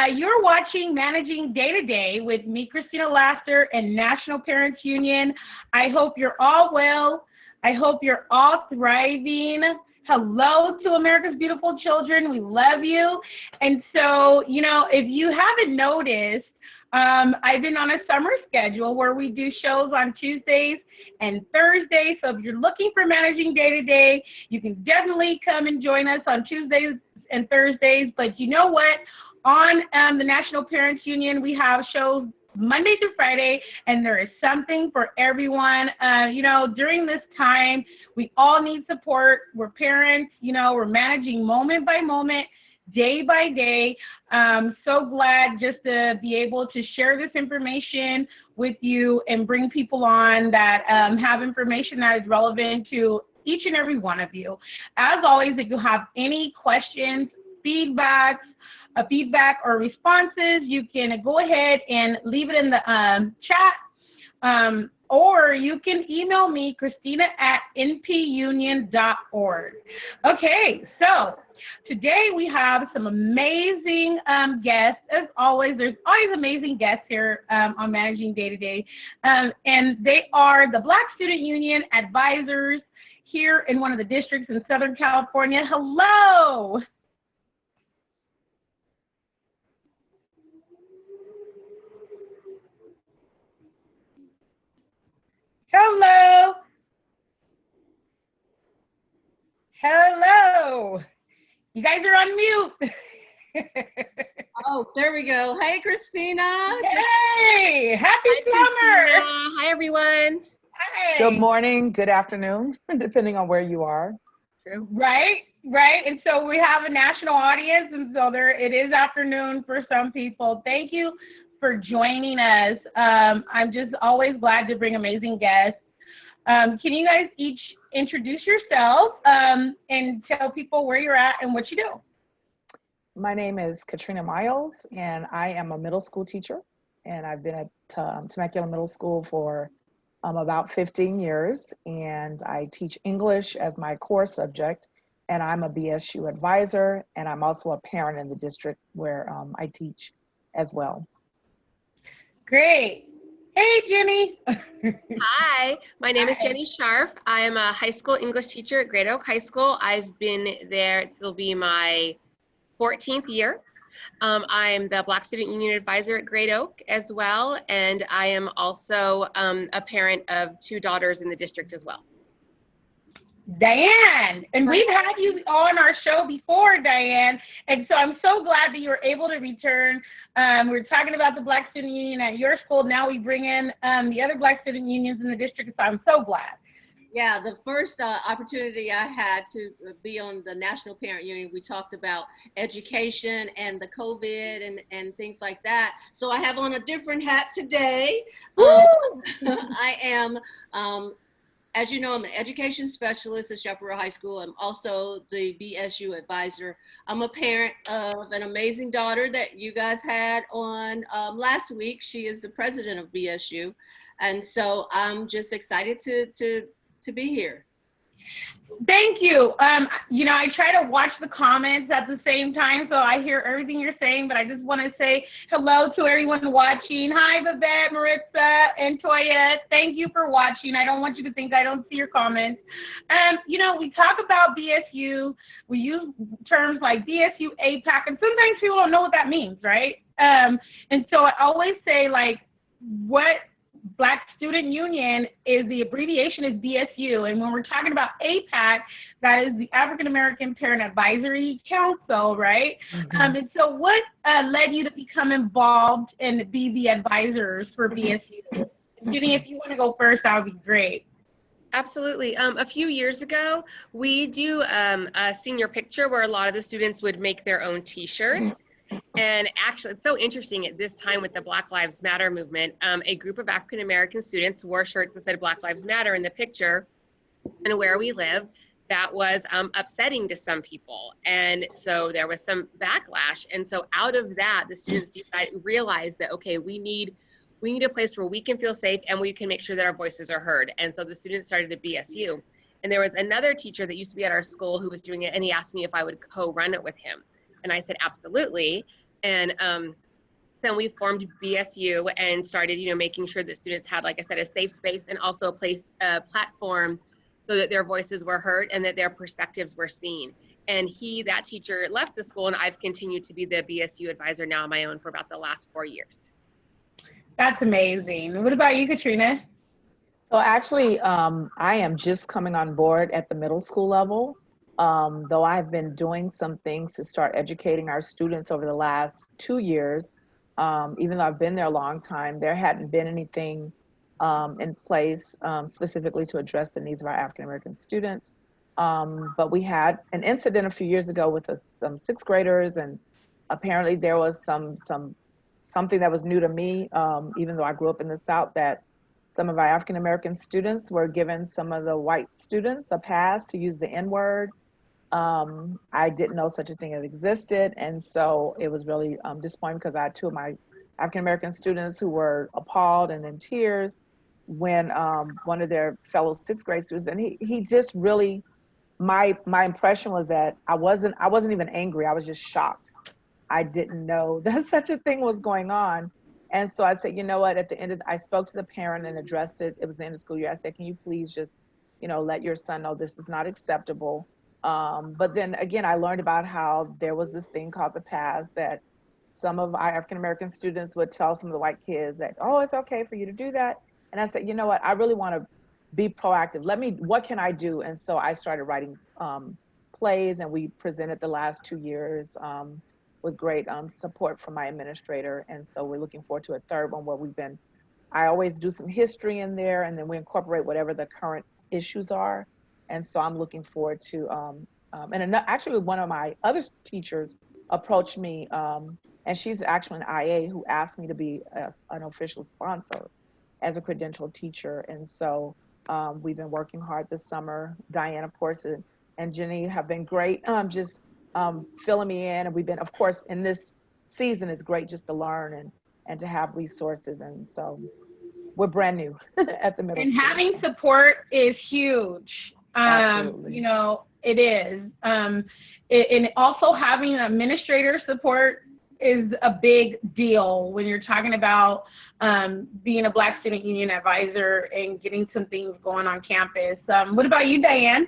You're watching Managing Day to Day with me, Christina Laster, and National Parents Union. I hope you're all well. I hope you're all thriving. Hello to America's beautiful children. We love you. And so, if you haven't noticed, I've been on a summer schedule where we do shows on Tuesdays and Thursdays. So if you're looking for Managing Day to Day, you can definitely come and join us on Tuesdays and Thursdays. But you know what? On the National Parents Union, we have shows Monday through Friday, and there is something for everyone. During this time, we all need support. We're parents, we're managing moment by moment, day by day. So glad just to be able to share this information with you and bring people on that have information that is relevant to each and every one of you. As always, if you have any questions, feedback or responses, you can go ahead and leave it in the chat, or you can email me, Christina@npunion.org. Okay, so today we have some amazing guests. As always, there's always amazing guests here on Managing Day to Day, and they are the Black Student Union advisors here in one of the districts in Southern California. Hello. Hello. Hello. You guys are on mute. Oh, there we go. Hey, Christina. Hey, happy summer. Christina. Hi, everyone. Hi. Good morning, good afternoon, depending on where you are. True. Right. And so we have a national audience, and so it is afternoon for some people. Thank you for joining us. I'm just always glad to bring amazing guests. Can you guys each introduce yourself and tell people where you're at and what you do? My name is Katrina Miles, and I am a middle school teacher, and I've been at Temecula Middle School for about 15 years, and I teach English as my core subject, and I'm a BSU advisor, and I'm also a parent in the district where I teach as well. Great. Hey, Jenny. Hi, my name is Hi. Jenny Scharf. I am a high school English teacher at Great Oak High School. I've been there, this will be my 14th year. I'm the Black Student Union advisor at Great Oak as well, and I am also a parent of 2 daughters in the district as well. Diane, and we've had you on our show before, Diane, and so I'm so glad that you were able to return. We're talking about the Black Student Union at your school. Now we bring in the other Black Student Unions in the district, so I'm so glad. Yeah, the first opportunity I had to be on the National Parent Union, we talked about education and the COVID and things like that. So I have on a different hat today. I am, as you know, I'm an education specialist at Chaparral High School. I'm also the BSU advisor. I'm a parent of an amazing daughter that you guys had on last week. She is the president of BSU. And so I'm just excited to be here. Thank you. I try to watch the comments at the same time, so I hear everything you're saying, but I just want to say hello to everyone watching. Hi, Babette, Maritza, and Toya. Thank you for watching. I don't want you to think I don't see your comments. We talk about BSU. We use terms like BSU, APAC, and sometimes people don't know what that means, right? And so I always say, what Black Student Union is, the abbreviation is BSU, and when we're talking about APAC, that is the African American Parent Advisory Council, right? Mm-hmm. And so what led you to become involved and be the advisors for BSU? Jenny, if you want to go first, that would be great. Absolutely. A few years ago, we do a senior picture where a lot of the students would make their own t-shirts. And actually, it's so interesting at this time with the Black Lives Matter movement, a group of African American students wore shirts that said Black Lives Matter in the picture and where we live. That was upsetting to some people. And so there was some backlash. And so out of that, the students realized that, okay, we need a place where we can feel safe and we can make sure that our voices are heard. And so the students started at BSU. And there was another teacher that used to be at our school who was doing it, and he asked me if I would co-run it with him. And I said, absolutely. And then we formed BSU and started, making sure that students had, like I said, a safe space and also a platform so that their voices were heard and that their perspectives were seen. And that teacher left the school, and I've continued to be the BSU advisor now on my own for about the last 4 years. That's amazing. What about you, Katrina? So actually, I am just coming on board at the middle school level, though I've been doing some things to start educating our students over the last 2 years. Even though I've been there a long time, there hadn't been anything in place specifically to address the needs of our African-American students. But we had an incident a few years ago with some sixth graders, and apparently there was something that was new to me, even though I grew up in the South, that some of our African-American students were given some of the white students a pass to use the N-word. I didn't know such a thing had existed. And so it was really disappointing, because I had two of my African-American students who were appalled and in tears when one of their fellow sixth grade students, and he just really, my impression was that I wasn't even angry. I was just shocked. I didn't know that such a thing was going on. And so I said, you know what, I spoke to the parent and addressed it. It was the end of school year. I said, can you please just, let your son know this is not acceptable. But then again, I learned about how there was this thing called the pass, that some of our African-American students would tell some of the white kids that, oh, it's okay for you to do that. And I said, you know what, I really want to be proactive. What can I do? And so I started writing plays, and we presented the last 2 years with great support from my administrator. And so we're looking forward to a third one where I always do some history in there, and then we incorporate whatever the current issues are. And so I'm looking forward to, actually one of my other teachers approached me, and she's actually an IA, who asked me to be an official sponsor as a credentialed teacher. And so we've been working hard this summer. Diane, of course, and Jenny have been great, just filling me in. And we've been, of course, in this season, it's great just to learn and to have resources. And so we're brand new at the middle school. And having support is huge. Absolutely. It is. And also having administrator support is a big deal when you're talking about being a Black Student Union advisor and getting some things going on campus. What about you, Diane?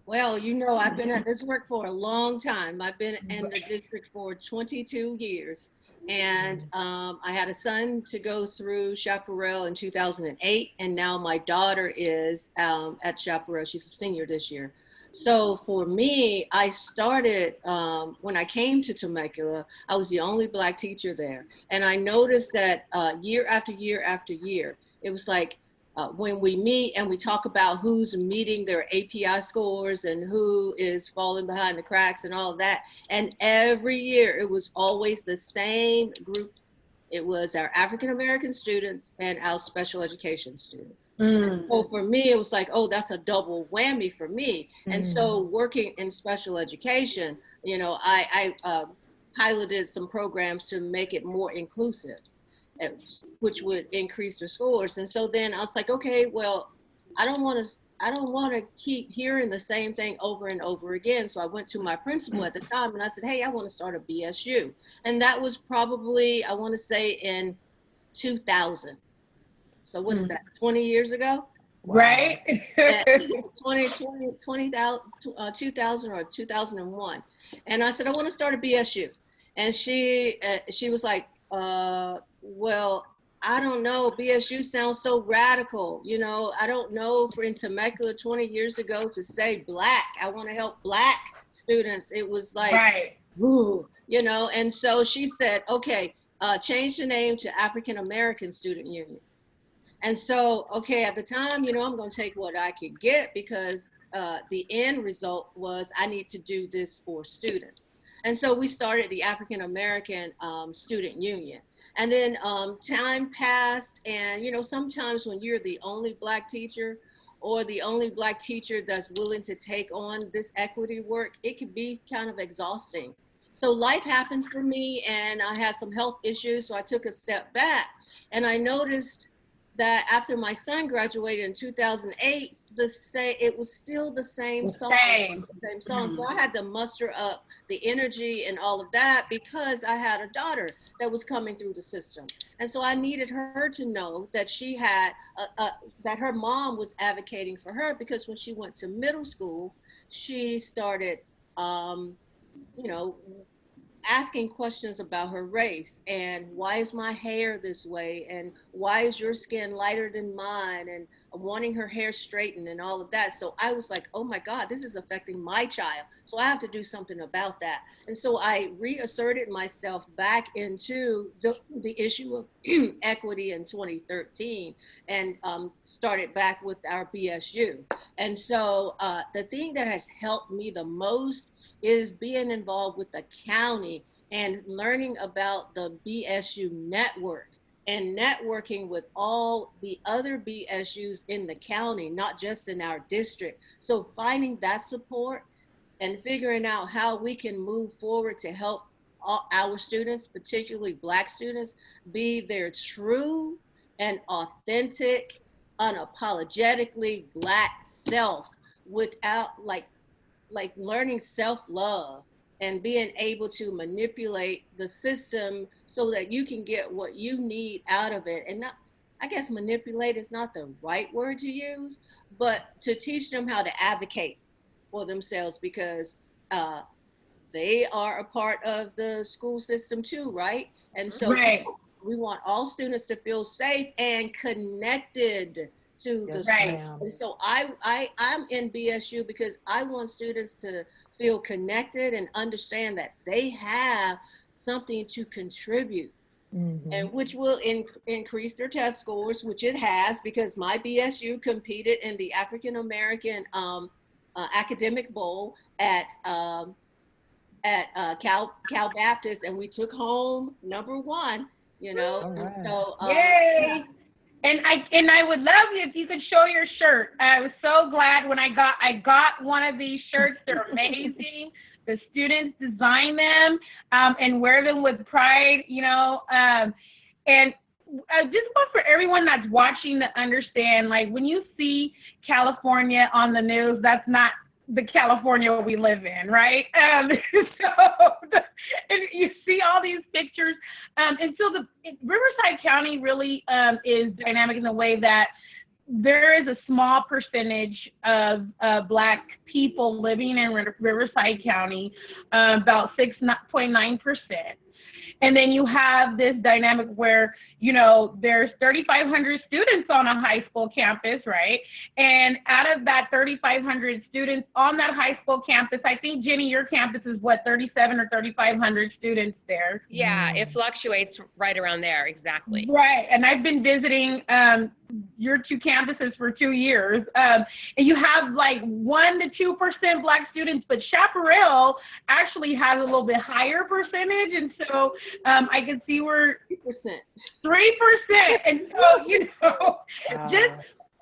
Well, I've been at this work for a long time. I've been in the district for 22 years. And I had a son to go through Chaparral in 2008. And now my daughter is at Chaparral. She's a senior this year. So for me, I started, when I came to Temecula, I was the only Black teacher there. And I noticed that year after year after year, it was like, when we meet and we talk about who's meeting their API scores and who is falling behind the cracks and all of that. And every year it was always the same group. It was our African-American students and our special education students. So for me, it was like, oh, that's a double whammy for me. And so working in special education, I piloted some programs to make it more inclusive, which would increase their scores. And so then I was like, okay, well, I don't want to keep hearing the same thing over and over again. So I went to my principal at the time and I said, hey, I want to start a BSU. And that was probably, I want to say in 2000. So what is that, 20 years ago? Right. 2000 or 2001. And I said, I want to start a BSU. And she was like, well, I don't know, BSU sounds so radical. I don't know, for in Temecula 20 years ago to say Black, I want to help Black students. It was like, right. Ooh, and so she said, okay, change the name to African American Student Union. And so, okay, at the time, I'm going to take what I could get, because the end result was I need to do this for students. And so we started the African American Student Union. And then time passed, and sometimes when you're the only Black teacher or the only Black teacher that's willing to take on this equity work, it can be kind of exhausting. So life happened for me, and I had some health issues, so I took a step back, and I noticed that after my son graduated in 2008, it was still the same song. Same song. So I had to muster up the energy and all of that because I had a daughter that was coming through the system. And so I needed her to know that she had, that her mom was advocating for her, because when she went to middle school, she started, you know, asking questions about her race and why is my hair this way and why is your skin lighter than mine, and wanting her hair straightened and all of that. So I was like, oh my God, this is affecting my child. So I have to do something about that. And so I reasserted myself back into the issue of equity in 2013 and started back with our BSU. And so the thing that has helped me the most is being involved with the county and learning about the BSU network and networking with all the other BSUs in the county, not just in our district. So finding that support and figuring out how we can move forward to help all our students, particularly Black students, be their true and authentic, unapologetically Black self without like learning self-love and being able to manipulate the system so that you can get what you need out of it. And not, I guess manipulate is not the right word to use, but to teach them how to advocate for themselves, because they are a part of the school system too, right? And so we want all students to feel safe and connected to the school. And so I'm in BSU because I want students to feel connected and understand that they have something to contribute, and which will increase their test scores, which it has, because my BSU competed in the African American Academic Bowl at Cal Baptist, and we took home #1, you know. And so yay! And I would love if you could show your shirt. I was so glad when I got one of these shirts. They're amazing. The students design them and wear them with pride, you know. And I just want for everyone that's watching to understand, like, when you see California on the news, that's not the California we live in, right? And you see all these pictures. And so Riverside County really is dynamic in the way that there is a small percentage of Black people living in Riverside County, about 6.9%. And then you have this dynamic where, you know, there's 3,500 students on a high school campus, right? And out of that 3,500 students on that high school campus, I think, Jenny, your campus is what, 37 or 3,500 students there? Yeah, it fluctuates right around there, exactly. Right, and I've been visiting your two campuses for 2 years, and you have like 1 to 2% Black students, but Chaparral actually has a little bit higher percentage, and so I can see we're 3%, and so, you know, just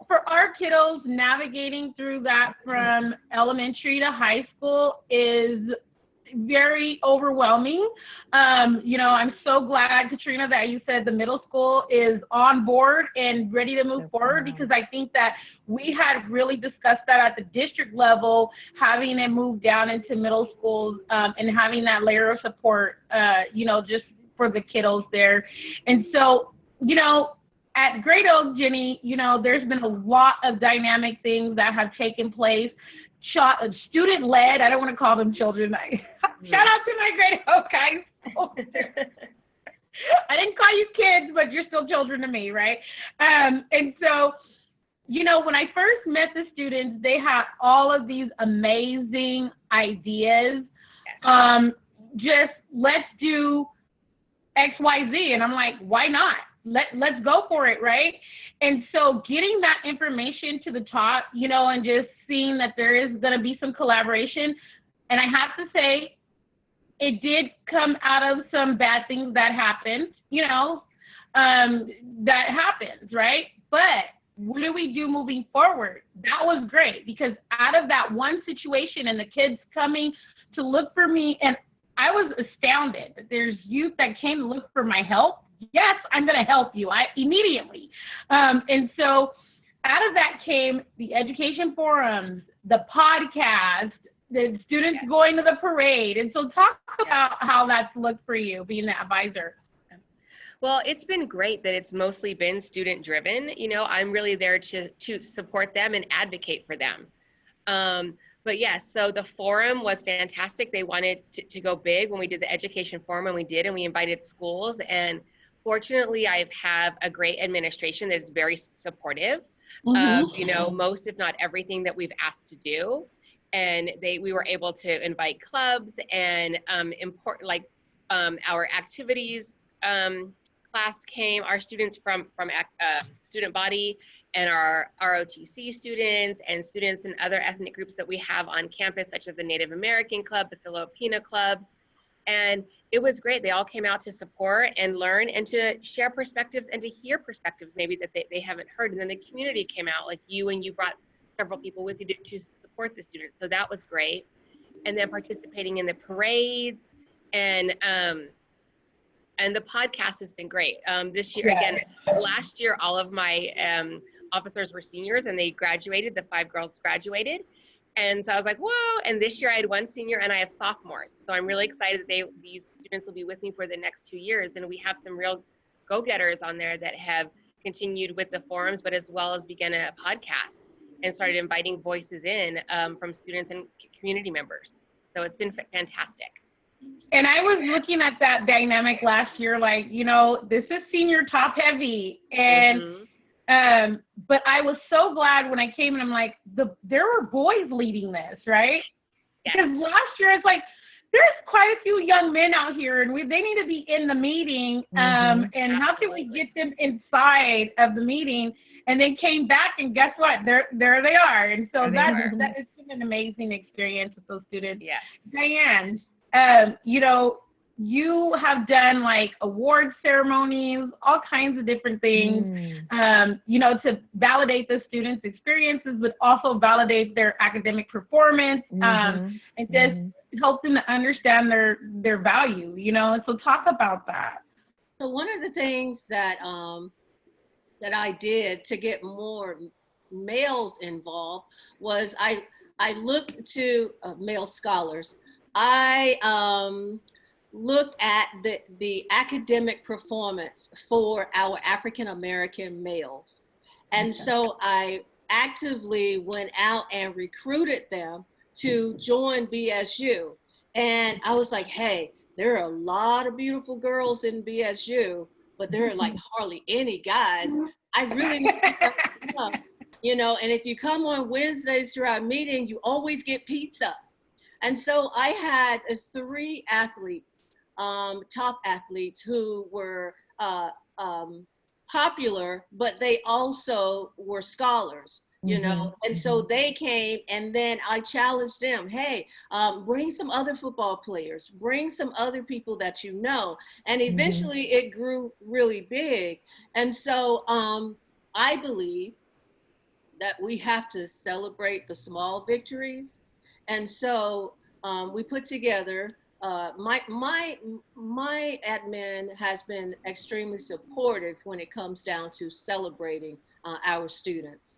for our kiddos, navigating through that from elementary to high school is very overwhelming. You know, I'm so glad, Katrina, that you said the middle school is on board and ready to move forward, because I think that we had really discussed that at the district level, having it move down into middle schools and having that layer of support, you know, just for the kiddos there. And so, you know, at Great Oak, Jenny, you know, there's been a lot of dynamic things that have taken place. Student-led, I don't want to call them children. Shout out to my Great Oak guys. I didn't call you kids, but you're still children to me, right? And so, you know, when I first met the students, they had all of these amazing ideas. Just let's do X, Y, Z. And I'm like, why not? Let's go for it, right? And so getting that information to the top, you know, and just seeing that there is going to be some collaboration. And I have to say, it did come out of some bad things that happened, you know, that happens, right? But what do we do moving forward? That was great, because out of that one situation and the kids coming to look for me, and I was astounded that there's youth that came to look for my help yes, I'm going to help you immediately. And so out of that came the education forums, the podcast, the students Yes. going to the parade. And so talk Yes. about how that's looked for you, being the advisor. Well, it's been great that it's mostly been student driven. You know, I'm really there to support them and advocate for them. But yes, so the forum was fantastic. They wanted to go big when we did the education forum, and we did, and we invited schools. And fortunately, I have a great administration that is very supportive of, you know, most, if not everything that we've asked to do. And we were able to invite clubs and our activities class came, our students from student body and our ROTC students and students in other ethnic groups that we have on campus, such as the Native American Club, the Filipino Club. And it was great. They all came out to support and learn and to share perspectives and to hear perspectives maybe that they haven't heard. And then the community came out, like you, and you brought several people with you to support the students. So that was great. And then participating in the parades and the podcast has been great. This year, again, last year, all of my officers were seniors and they graduated. The 5 girls graduated. And so I was like, whoa. And this year I had 1 senior and I have sophomores. So I'm really excited that these students will be with me for the next 2 years. And we have some real go-getters on there that have continued with the forums, but as well as began a podcast and started inviting voices in from students and community members. So it's been fantastic. And I was looking at that dynamic last year, like, you know, this is senior top heavy. And, but I was so glad when I came and I'm like, there were boys leading this, right? Yes. Because last year it's like, there's quite a few young men out here and they need to be in the meeting. And how can we get them inside of the meeting? And then came back and guess what? There they are. And so that it's been an amazing experience with those students. Yes. Diane, you know, you have done like award ceremonies, all kinds of different things, you know, to validate the students' experiences, but also validate their academic performance, and just help them to understand their value, you know. And so talk about that. So one of the things that that I did to get more males involved was I looked to male scholars. I looked at the academic performance for our African American males. And so I actively went out and recruited them to join BSU. And I was like, hey, there are a lot of beautiful girls in BSU, but there are like hardly any guys. I really need to come, you know, and if you come on Wednesdays to our meeting, you always get pizza. And so I had 3 athletes, top athletes who were popular, but they also were scholars, you know. And so they came, and then I challenged them, hey, bring some other football players, bring some other people that you know. And eventually it grew really big. And so I believe that we have to celebrate the small victories. And so we put together, my admin has been extremely supportive when it comes down to celebrating our students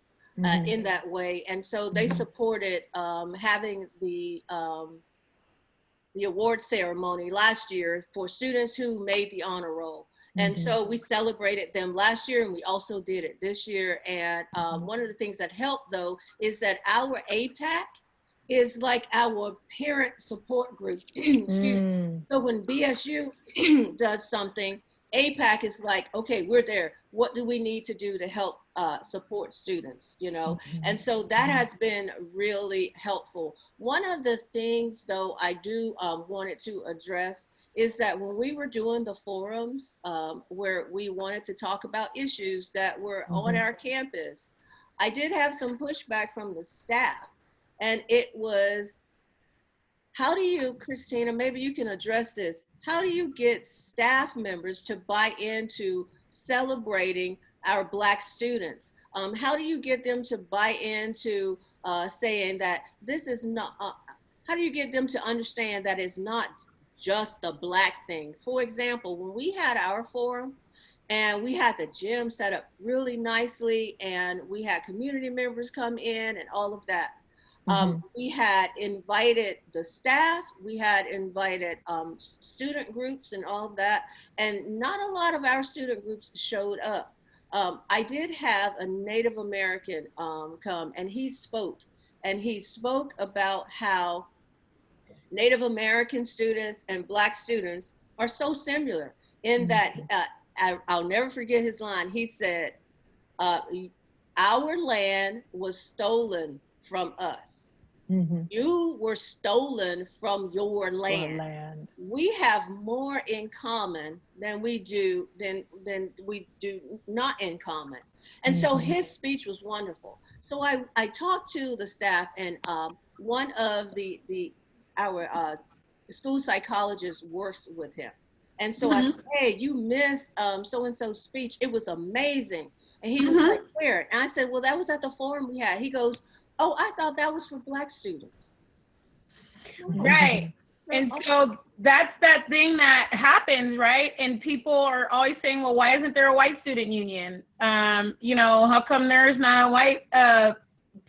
in that way. And so they supported having the award ceremony last year for students who made the honor roll. And so we celebrated them last year, and we also did it this year. And one of the things that helped, though, is that our APAC is like our parent support group. So when BSU does something, APAC is like, okay, we're there. What do we need to do to help support students, you know? And so that has been really helpful. One of the things, though, I do wanted to address is that when we were doing the forums where we wanted to talk about issues that were on our campus, I did have some pushback from the staff. And it was, how do you, Christina, maybe you can address this. How do you get staff members to buy into celebrating our Black students? How do you get them to buy into saying that this is not, how do you get them to understand that it's not just the Black thing? For example, when we had our forum, And we had the gym set up really nicely, and we had community members come in and all of that. We had invited the staff, we had invited student groups and all of that, and not a lot of our student groups showed up. I did have a Native American come, and he spoke about how Native American students and Black students are so similar in that I'll never forget his line. He said, our land was stolen from us. You were stolen from your land. We have more in common than we do not in common. And so his speech was wonderful. So I talked to the staff, and one of our school psychologists works with him. And so I said, hey, you missed so-and-so's speech. It was amazing. And he was like, where? And I said, well, that was at the forum we had. He goes, oh, I thought that was for Black students. Right. And so that's that thing that happens, right? And people are always saying, well, why isn't there a white student union? You know, how come there's not a white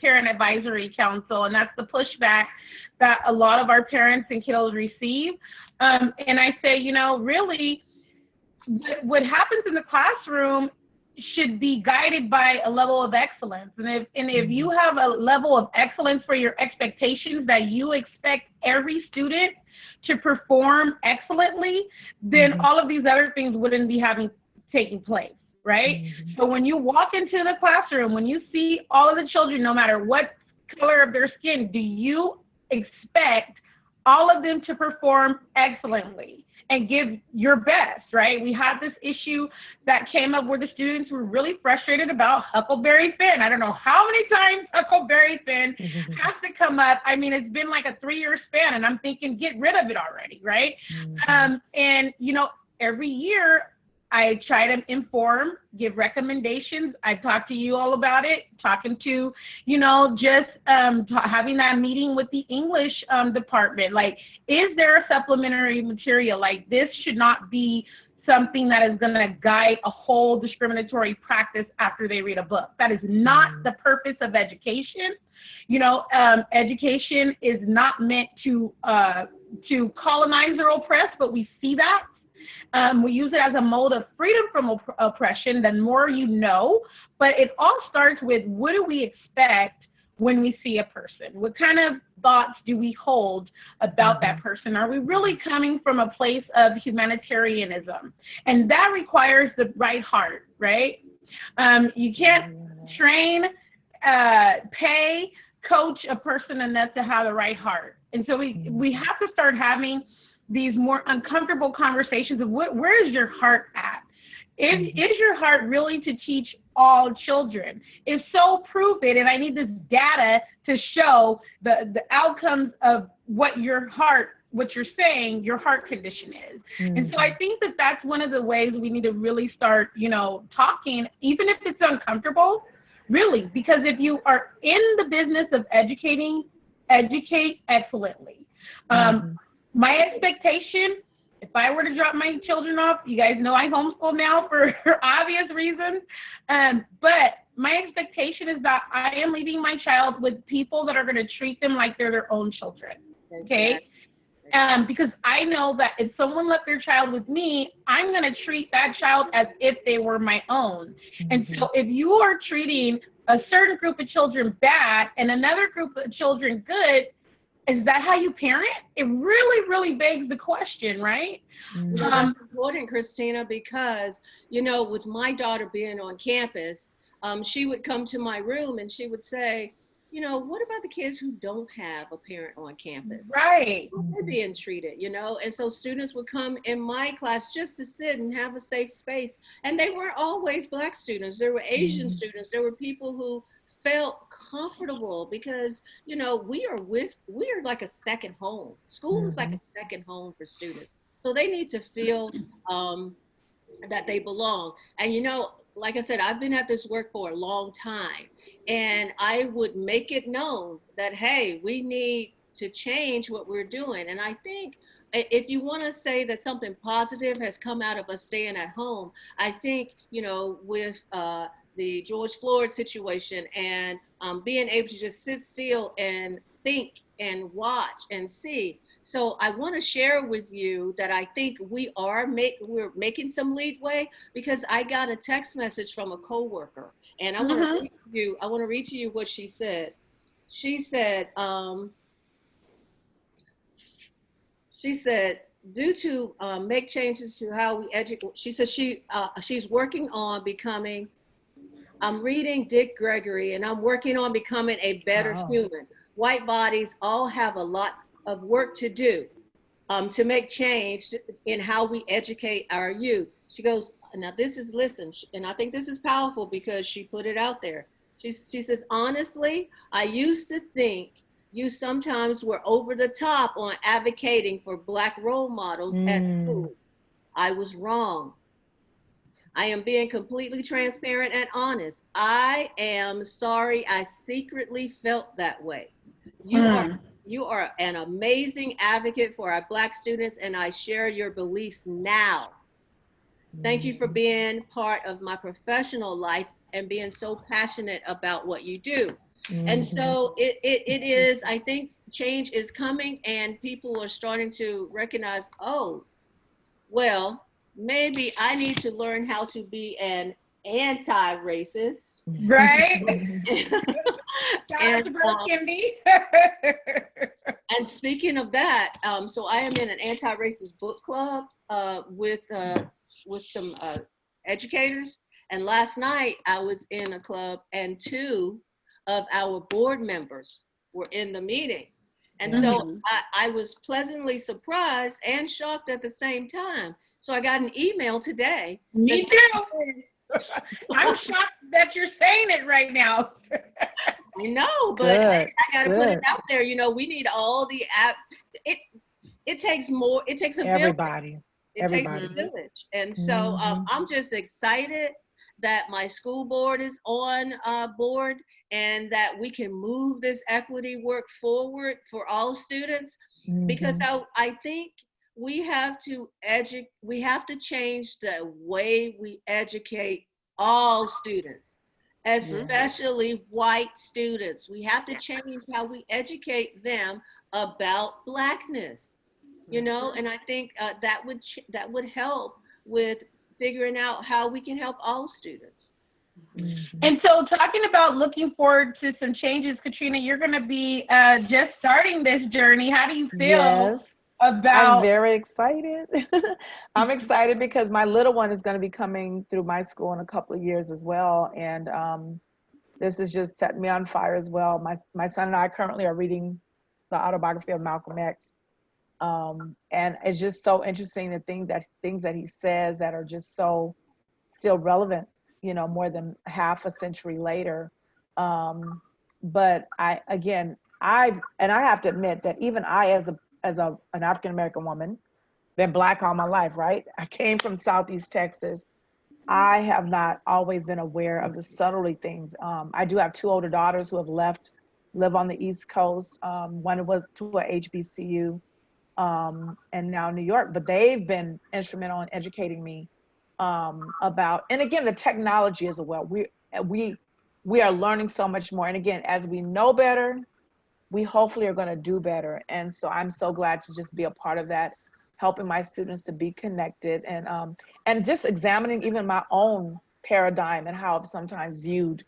parent advisory council? And that's the pushback that a lot of our parents and kiddos receive. And I say, you know, really, what happens in the classroom should be guided by a level of excellence. And if you have a level of excellence for your expectations that you expect every student to perform excellently, then all of these other things wouldn't be taking place, right? So when you walk into the classroom, when you see all of the children, no matter what color of their skin, do you expect all of them to perform excellently and give your best, right? We had this issue that came up where the students were really frustrated about Huckleberry Finn. I don't know how many times Huckleberry Finn has to come up. I mean, it's been like a 3-year span, and I'm thinking, get rid of it already, right? And, you know, every year I try to inform, give recommendations. I talked to you all about it, talking to, you know, just having that meeting with the English department. Like, is there a supplementary material? Like, this should not be something that is going to guide a whole discriminatory practice after they read a book. That is not the purpose of education. You know, education is not meant to colonize or oppress, but we see that. We use it as a mode of freedom from oppression. The more you know, but it all starts with, what do we expect when we see a person? What kind of thoughts do we hold about that person? Are we really coming from a place of humanitarianism? And that requires the right heart, right? You can't train, pay, coach a person enough to have the right heart. And so we have to start having these more uncomfortable conversations of where is your heart at? Is your heart really to teach all children? If so, prove it. And I need this data to show the outcomes of what you're saying your heart condition is. And so I think that that's one of the ways we need to really start, you know, talking, even if it's uncomfortable, really, because if you are in the business of educating, educate excellently. My expectation, if I were to drop my children off, you guys know I homeschool now for obvious reasons, but my expectation is that I am leaving my child with people that are going to treat them like they're their own children, okay? Because I know that if someone left their child with me, I'm going to treat that child as if they were my own. And so if you are treating a certain group of children bad and another group of children good, is that how you parent? It really, really begs the question, right? Well, that's important, Christina, because, you know, with my daughter being on campus, she would come to my room and she would say, you know, what about the kids who don't have a parent on campus? Right. How are they being treated, you know? And so students would come in my class just to sit and have a safe space. And they weren't always Black students. There were Asian students. There were people who felt comfortable because, you know, we are like a second home. School is like a second home for students. So they need to feel that they belong. And, you know, like I said, I've been at this work for a long time, and I would make it known that, hey, we need to change what we're doing. And I think if you want to say that something positive has come out of us staying at home, I think, with the George Floyd situation and being able to just sit still and think and watch and see. So I want to share with you that I think we're making some leadway, because I got a text message from a coworker, and I want to read to you. I want to read to you what she said. She said, due to make changes to how we educate. She says she's working on becoming. I'm reading Dick Gregory, and I'm working on becoming a better human. White bodies all have a lot of work to do to make change in how we educate our youth. She goes, now listen, and I think this is powerful because she put it out there. She says, honestly, I used to think you sometimes were over the top on advocating for Black role models at school. I was wrong. I am being completely transparent and honest. I am sorry I secretly felt that way. You are an amazing advocate for our Black students, and I share your beliefs now. Thank you for being part of my professional life and being so passionate about what you do. And so it is, I think change is coming, and people are starting to recognize, oh, well, maybe I need to learn how to be an anti-racist. Right? and, and speaking of that, so I am in an anti-racist book club with some educators. And last night I was in a club, and 2 of our board members were in the meeting. And so I was pleasantly surprised and shocked at the same time. So I got an email today. Me too. I'm shocked that you're saying it right now. I know, but I got to put it out there. We need all the it takes more. It takes a everybody. It takes a village. And so I'm just excited that my school board is on board, and that we can move this equity work forward for all students, because I think we have to change the way we educate all students, especially white students. We have to change how we educate them about Blackness, and I think that would help with figuring out how we can help all students. And so, talking about looking forward to some changes, Katrina, you're going to be just starting this journey. How do you feel about? I'm very excited. I'm excited because my little one is going to be coming through my school in a couple of years as well, and this has just set me on fire as well. My son and I currently are reading the autobiography of Malcolm X. And it's just so interesting to think that things that he says that are just so still relevant, more than half a century later. But I have to admit that even I, as an African-American woman, been Black all my life, right? I came from Southeast Texas. I have not always been aware of the subtlety things. I do have 2 older daughters who have live on the East Coast. One was to a HBCU. And now New York, but they've been instrumental in educating me about, and again, the technology as well. We are learning so much more. And again, as we know better, we hopefully are going to do better. And so I'm so glad to just be a part of that, helping my students to be connected, and just examining even my own paradigm and how I've sometimes viewed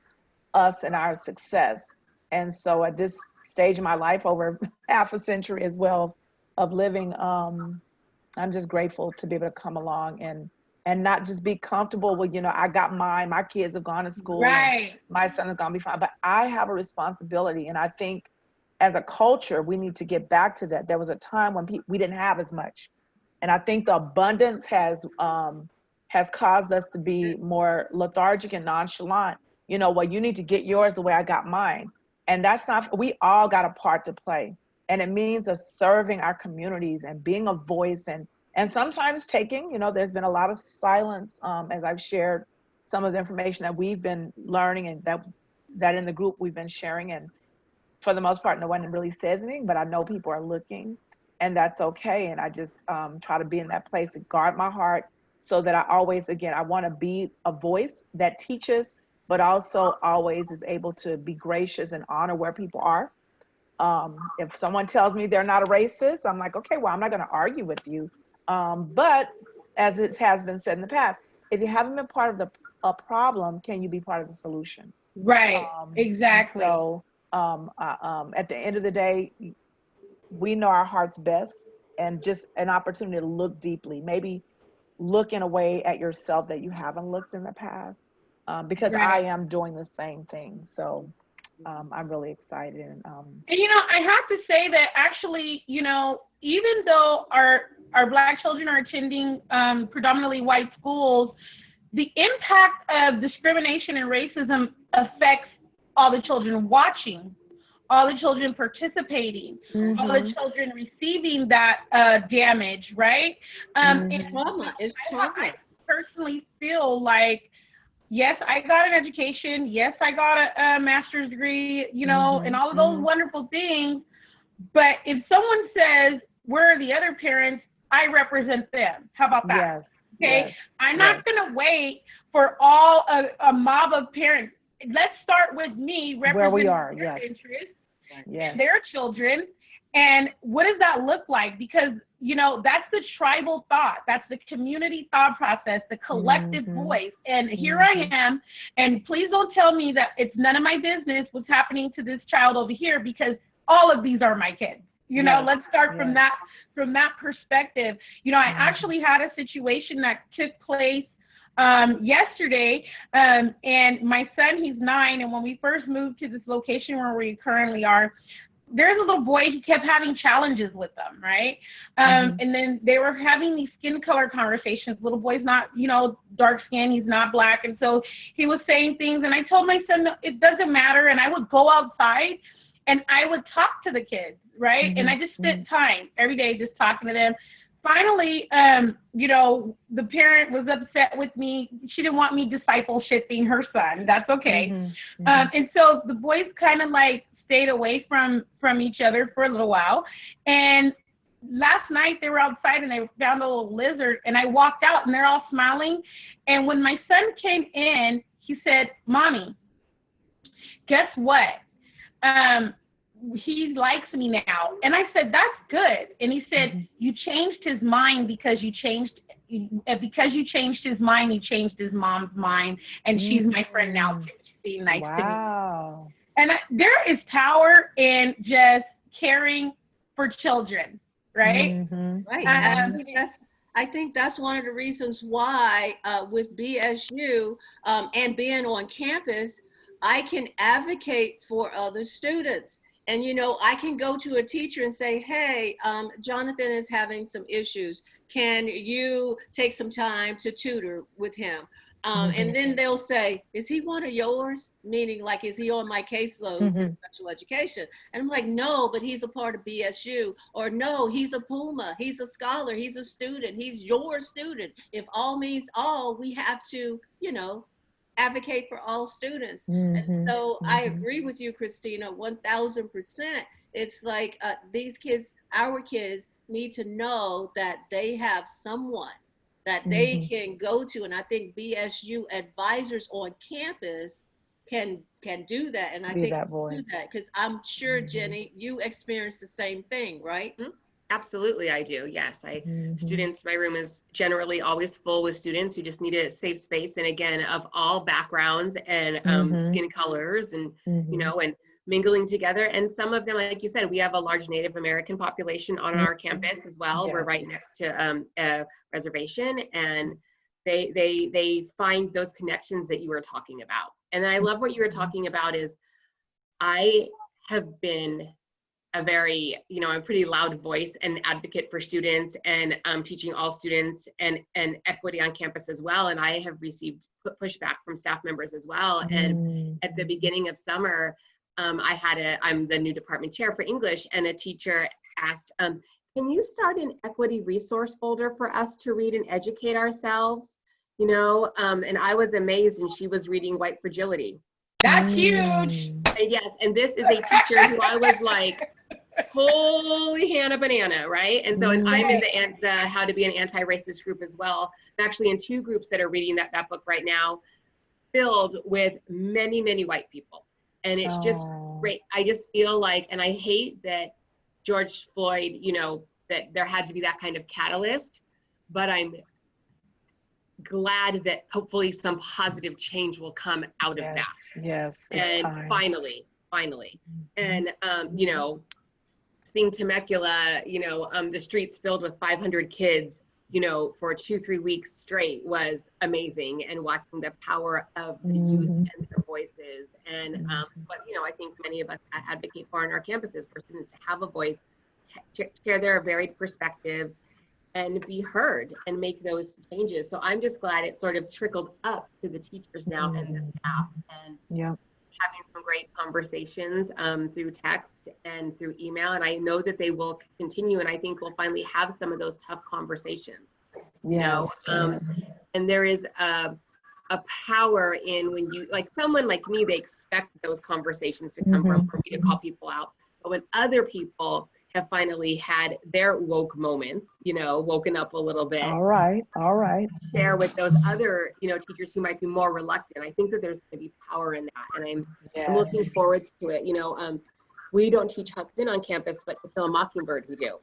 us and our success. And so at this stage of my life, over half a century as well of living, I'm just grateful to be able to come along and not just be comfortable with, I got mine, my kids have gone to school, right, my son is going to be fine, but I have a responsibility. And I think as a culture, we need to get back to that. There was a time when we didn't have as much. And I think the abundance has caused us to be more lethargic and nonchalant. Well, you need to get yours the way I got mine. And that's not, we all got a part to play. And it means us serving our communities and being a voice and sometimes taking, there's been a lot of silence as I've shared some of the information that we've been learning and that in the group we've been sharing. And for the most part, no one really says anything, but I know people are looking. and that's okay. And I just try to be in that place to guard my heart so that I always, again, I want to be a voice that teaches, but also always is able to be gracious and honor where people are. If someone tells me they're not a racist, I'm like, okay, well, I'm not going to argue with you. But as it has been said in the past, if you haven't been part of a problem, can you be part of the solution? Right. Exactly. So at the end of the day, we know our hearts best, and just an opportunity to look deeply, maybe look in a way at yourself that you haven't looked in the past, because I am doing the same thing. So I'm really excited. And I have to say that actually, even though our Black children are attending predominantly white schools, the impact of discrimination and racism affects all the children watching, all the children participating, all the children receiving that damage, right? It's trauma. I personally feel like, yes, I got an education. Yes, I got a master's degree, and all of those wonderful things. But if someone says, where are the other parents? I represent them. How about that? Yes. Okay. Yes. I'm not going to wait for all a mob of parents. Let's start with me representing where we are. their Yes. interests, Yes. their children. And what does that look like? Because, that's the tribal thought. That's the community thought process, the collective voice. And here I am. And please don't tell me that it's none of my business what's happening to this child over here, because all of these are my kids. Let's start from that perspective. I actually had a situation that took place yesterday, and my son, he's 9, and when we first moved to this location where we currently are, there's a little boy, he kept having challenges with them, right? And then they were having these skin color conversations. Little boy's not, dark skin, he's not Black. And so he was saying things, and I told my son, it doesn't matter. And I would go outside and I would talk to the kids, right? And I just spent time every day just talking to them. Finally, the parent was upset with me. She didn't want me discipleshiping her son. That's okay. And so the boys kind of like stayed away from each other for a little while. And last night they were outside and they found a little lizard, and I walked out and they're all smiling. And when my son came in, he said, "Mommy, guess what? He likes me now." And I said, "That's good." And he said, "You changed his mind because you changed his mind, you changed his mom's mind. And she's my friend now too. She's being nice to me." Wow. And there is power in just caring for children, right? Right. I think that's one of the reasons why with BSU and being on campus, I can advocate for other students. And, I can go to a teacher and say, "Hey, Jonathan is having some issues. Can you take some time to tutor with him?" And then they'll say, "Is he one of yours?" Meaning, like, is he on my caseload for special education? And I'm like, "No, but he's a part of BSU." Or, "No, he's a Puma. He's a scholar. He's a student. He's your student." If all means all, we have to, advocate for all students. And so I agree with you, Christina, 1000%. It's like these kids, our kids, need to know that they have someone that they can go to. And I think BSU advisors on campus can do that. And I think that voice. Do that, because I'm sure, Jenny, you experienced the same thing, right? Absolutely, I do. Yes, students, my room is generally always full with students who just need a safe space. And again, of all backgrounds and skin colors and, and mingling together. And some of them, like you said, we have a large Native American population on our campus as well. Yes. We're right next to a reservation, and they find those connections that you were talking about. And then I love what you were talking about is I have been a very, I'm a pretty loud voice and advocate for students, and teaching all students and equity on campus as well. And I have received pushback from staff members as well. And at the beginning of summer, I'm the new department chair for English, and a teacher asked, "Can you start an equity resource folder for us to read and educate ourselves?" And I was amazed, and she was reading White Fragility. That's huge. Yes, and this is a teacher who I was like, Holy Hannah Banana, right? And so I'm in Right. the How to Be an Anti-Racist group as well. I'm actually in 2 groups that are reading that book right now, filled with many, many white people. And it's just Oh, great. I just feel like, and I hate that George Floyd, you know, that there had to be that kind of catalyst, but I'm glad that hopefully some positive change will come out of that. yes, yes, it's And time. finally, Mhm. and you know, seeing Temecula, you know, the streets filled with 500 kids, you know, for 2-3 weeks straight was amazing. And watching the power of the youth Mhm. and their voices. And Mhm. what, you know, I think many of us advocate for on our campuses, for students to have a voice, share their varied perspectives, and be heard and make those changes. So I'm just glad it sort of trickled up to the teachers now and the Mhm. staff, and Yeah. having some great conversations through text and through email. And I know that they will continue. And I think we'll finally have some of those tough conversations, you know. Yes. Yes. And there is a power in when you, like someone like me, they expect those conversations to come from, Mhm. for me to call people out. But when other people have finally had their woke moments, you know, woken up a little bit, All right. All right. share with those other, you know, teachers who might be more reluctant. I think that there's going to be power in that, and I'm looking Yes. forward to it. You know, we don't teach Huck Finn on campus, but To Kill a Mockingbird we do,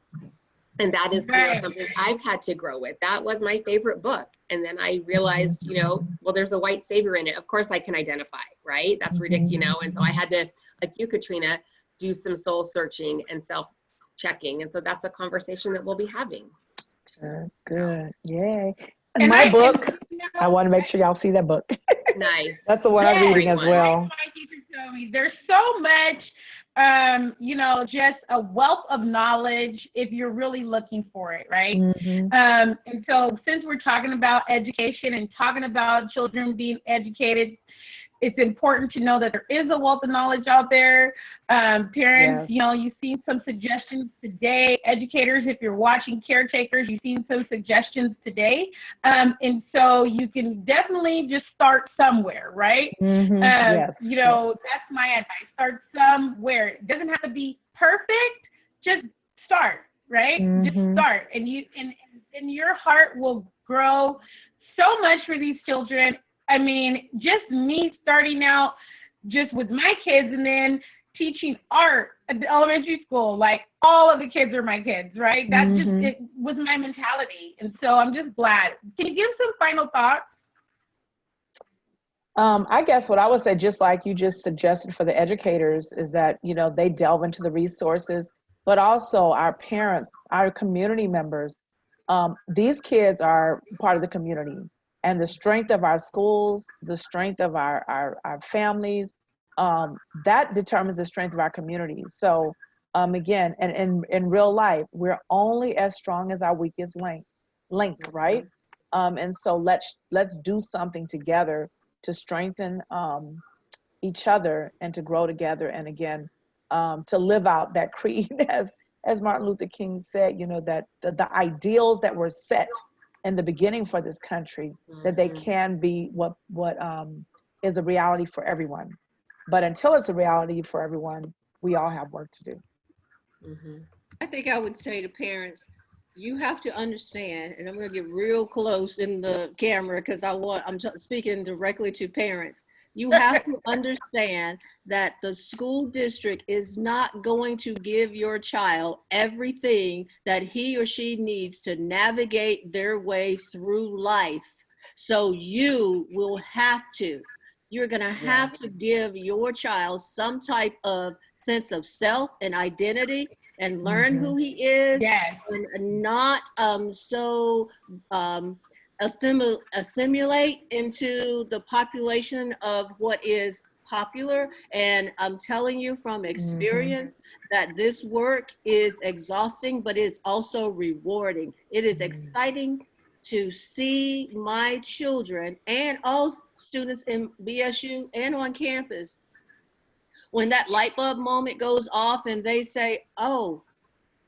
and that is, you know, Right. something I've had to grow with. That was my favorite book, and then I realized, you know, well, there's a white savior in it. Of course, I can identify, right? That's ridiculous, you Mhm. know. And so I had to, like you, Katrina, do some soul searching and self checking, and so that's a conversation that we'll be having. Good. So Good. Yay. And And my and book, you I know, want to make sure y'all see that book. That's nice. the one I'm That's a yes, reading great as one. like well. my teacher told me, there's so much, you know, just a wealth of knowledge if you're really looking for it, right? Mhm. And so since we're talking about education and talking about children being educated, it's important to know that there is a wealth of knowledge out there. Parents, you Yes. know, you've seen some suggestions today. Educators, if you're watching, caretakers, you've seen some suggestions today. And so you can definitely just start somewhere, right? Mhm. Yes. You know, Yes. that's my advice. Start somewhere. It doesn't have to be perfect. Just start, right? Just Mhm. start. And your heart will grow so much for these children. I mean, just me starting out just with my kids and then teaching art at the elementary school, like all of the kids are my kids, right? That's just, Mhm. it was my mentality. And so I'm just glad. Can you give some final thoughts? I guess what I would say, just like you just suggested for the educators, is that, you know, they delve into the resources, but also our parents, our community members. These kids are part of the community, and the strength of our schools, the strength of our families, that determines the strength of our communities. So, again, and in real life, we're only as strong as our weakest link, right? Mhm. And so let's do something together to strengthen each other and to grow together, and again, to live out that creed as Martin Luther King said, you know, that the ideals that were set in the beginning for this country, that they Mhm. can be what is a reality for everyone. But until it's a reality for everyone, we all have work to do. Mhm. I think I would say to parents, you have to understand, and I'm going to get real close in the camera because I'm speaking directly to parents. You have to understand that the school district is not going to give your child everything that he or she needs to navigate their way through life. So you will have to. You're going to have to Yes. give your child some type of sense of self and identity and learn Mm-hmm. who he is, Yes. and not um, assimilate into the population of what is popular. And I'm telling you from Mm-hmm. experience that this work is exhausting, but it's also rewarding. It is exciting to see my children and all students in BSU and on campus when that light bulb moment goes off and they say, oh,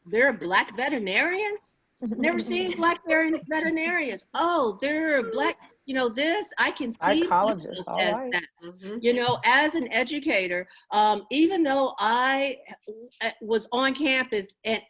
there are Black veterinarians? Never seen black veterinarians. Oh, they're black, you know, this, I can see Psychologists, myself all as right. that. Mhm. You know, as an educator, even though I was on campus and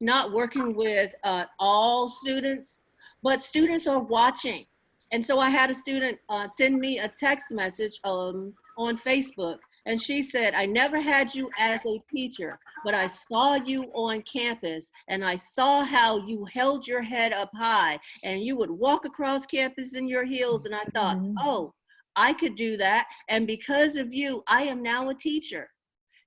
not working with all students, but students are watching. And so I had a student send me a text message on Facebook, and she said, I never had you as a teacher, but I saw you on campus and I saw how you held your head up high and you would walk across campus in your heels. And I thought, oh, I could do that. And because of you, I am now a teacher.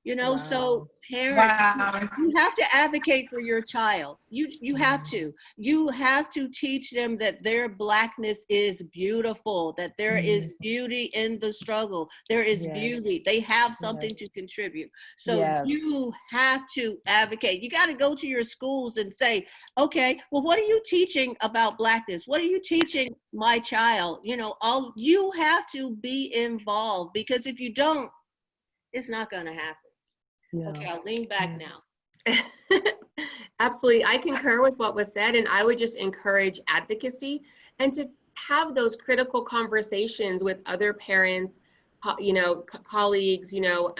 You know, so parents, Wow. you have to advocate for your child. You have to. You have to teach them that their blackness is beautiful, that there is beauty in the struggle. There is beauty. They have something to contribute. So you have to advocate. You got to go to your schools and say, okay, well, what are you teaching about blackness? What are you teaching my child? You know, you have to be involved, because if you don't, it's not going to happen. Okay, I'll lean back now. Absolutely. I concur with what was said, and I would just encourage advocacy and to have those critical conversations with other parents, you know, colleagues, you know,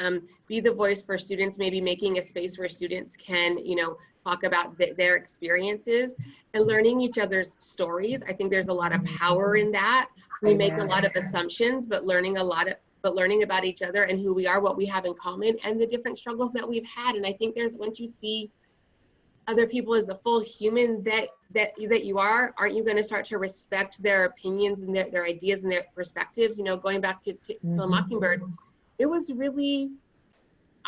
be the voice for students, maybe making a space where students can, you know, talk about their experiences and learning each other's stories. I think there's a lot of power in that. We make a lot of assumptions, but learning about each other and who we are, what we have in common, and the different struggles that we've had. And I think once you see other people as the full human that you are, aren't you going to start to respect their opinions and their ideas and their perspectives? You know, going back to Mockingbird, it was really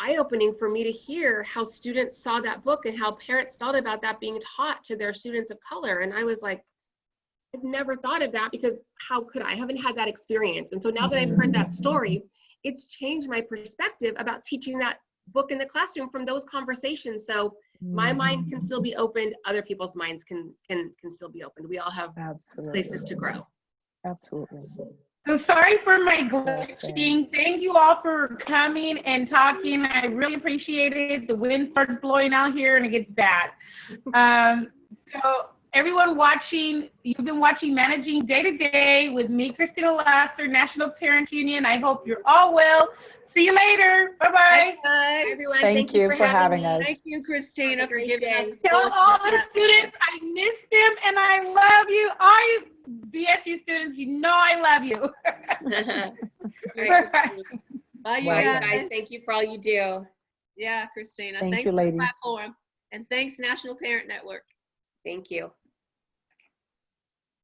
eye-opening for me to hear how students saw that book and how parents felt about that being taught to their students of color. And I was like, I've never thought of that, because how could I? Haven't had that experience. And so now that I've heard that story, it's changed my perspective about teaching that book in the classroom from those conversations. So my mind can still be opened. Other people's minds can still be opened. We all have places to grow. Absolutely. So sorry for my glitching. Thank you all for coming and talking. I really appreciate it. The wind starts blowing out here and it gets bad. So everyone watching, you've been watching Managing Day to Day with me, Christina Laster, National Parents Union. I hope you're all well. See you later. Bye-bye. Bye, Everyone, Thank you for having us. Thank you, Christina, Have a for great giving day. us. Tell all the students I miss them and I love you. All you BSU students, you know I love you. Bye, you Bye, guys. guys. Thank you for all you do. Yeah, Christina. Thank Thanks you, for the ladies. platform. And thanks, National Parent Network. Thank you.